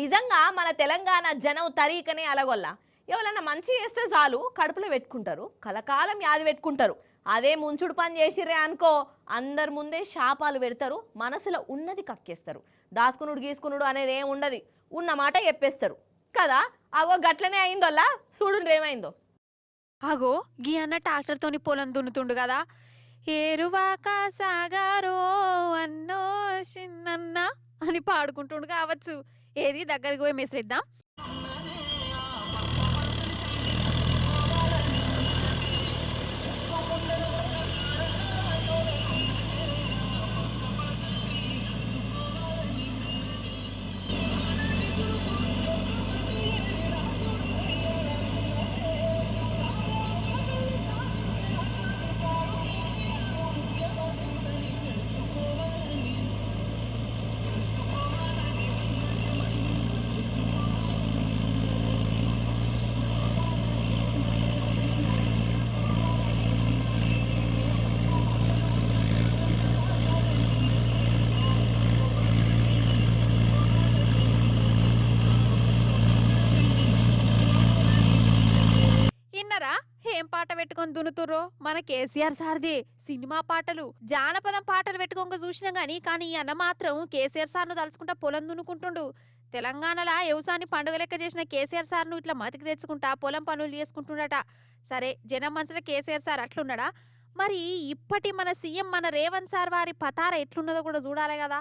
నిజంగా మన తెలంగాణ జనం తరీకనే అలగొల్ల ఎవరన్నా మంచి చేస్తే చాలు కడుపులో పెట్టుకుంటారు, కలకాలం యాది పెట్టుకుంటారు. అదే ముంచుడు పని చేసిరే అనుకో అందరి ముందే శాపాలు పెడతారు, మనసులో ఉన్నది కక్కేస్తారు. దాసుకునుడు గీసుకునుడు అనేది ఏం ఉండదు, ఉన్న మాట చెప్పేస్తారు కదా. అగో గట్లనే అయిందోల్లా, చూడు ఏమైందో. అగో గీ అన్న ట్రాక్టర్తోని పొలం దున్నుతుండు కదా. ఏరువాక సాగారో అన్నో చిన్నన్న అని పాడుకుంటుండు కావచ్చు. ఏది దగ్గరికి పోయి మెసిరిద్దాం. ఇన్నరా ఏం పాట పెట్టుకొని దున్నుతుర్రో? మన కేసీఆర్ సార్దే సినిమా పాటలు, జానపదం పాటలు పెట్టుకోక చూసినాం కానీ ఈ అన్న మాత్రం కేసీఆర్ సార్ను తలుచుకుంటా పొలం దున్నుకుంటుండు. తెలంగాణలో వ్యవసాయాన్ని పండుగ లెక్క చేసిన కేసీఆర్ సార్ను ఇట్లా మతికి తెచ్చుకుంటా పొలం పనులు చేసుకుంటుండట. సరే, జనం మనసులో కేసీఆర్ సార్ అట్లున్నాడా? మరి ఇప్పటి మన సీఎం మన రేవంత్ సార్ వారి పతార ఎట్లున్నదో కూడా చూడాలి కదా.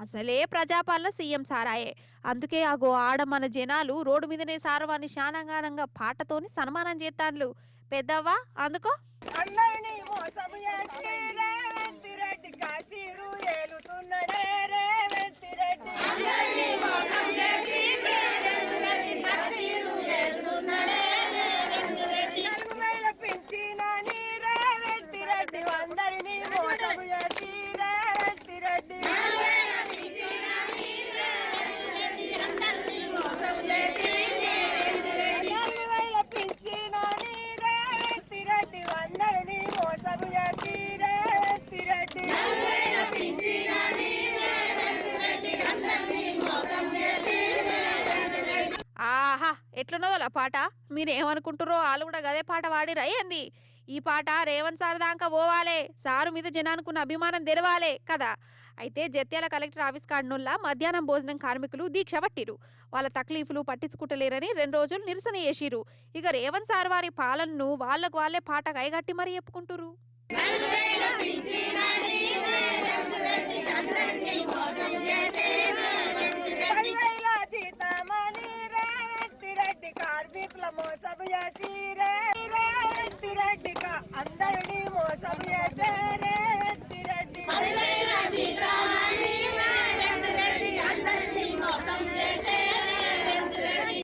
అసలే ప్రజాపాలన సీఎం సారాయే. అందుకే అగో ఆడ మన జనాలు రోడ్డు మీదనే సారవాన్ని శానంగానంగా పాటతోని సన్మానం చేస్తాండ్లు. పెద్దవ్వా అందుకో. అందరినీ మోసము చేసి రేవంత్ రెడ్డి కాశీరు ఏలుతున్నడే రేవంత్ రెడ్డి. అందరినీ మోసం చేసి రేవంత్ రెడ్డి కాశీరు ఏలుతున్నడే రేవంత్ రెడ్డి. 4,000 పింఛనని రేవంత్ రెడ్డి అందరినీ మోసము చేసి రేవంత్ రెడ్డి. 4,000 పింఛనని రేవంత్ రెడ్డి అందరినీ మోసం చేసి రేవంత్ రెడ్డి. 4,000 పింఛనని రేవంత్ రెడ్డి అందరినీ మోసము చేసి రేవంత్ రెడ్డి. 4,000 పింఛనని రేవంత్ రెడ్డి అందరినీ మోసం చేసి రేవంత్ రెడ్డి. ఆహా ఎట్లున్నదో పాట. మీరేమనుకుంటారో వాళ్ళు కూడా గదే పాట వాడిరా ఏంది? ఈ పాట రేవంత్ సార్ దాకా పోవాలే, సారు మీద జనానుకున్న అభిమానం తెరవాలే కదా. అయితే జత్యాల కలెక్టర్ ఆఫీస్ కాడనుల్లా మధ్యాహ్నం భోజనం కార్మికులు దీక్ష పట్టిరు. వాళ్ళ తక్లీఫ్లు పట్టించుకుంటలేరని 2 రోజులు నిరసన చేసిరు. ఇక రేవంత్ సార్ వారి పాలనను వాళ్ళకు వాళ్ళే పాట కైగట్టి మరీ చెప్పుకుంటురు. 4,000 పింఛనని రేవంత్ రెడ్డి అందరినీ మోసం చేసి రేవంత్ రెడ్డి. 10,000 జీతమని రేవంత్ రెడ్డి కార్మికుల మోసం చేసి రేవంత్ రెడ్డి అందరినీ మోసం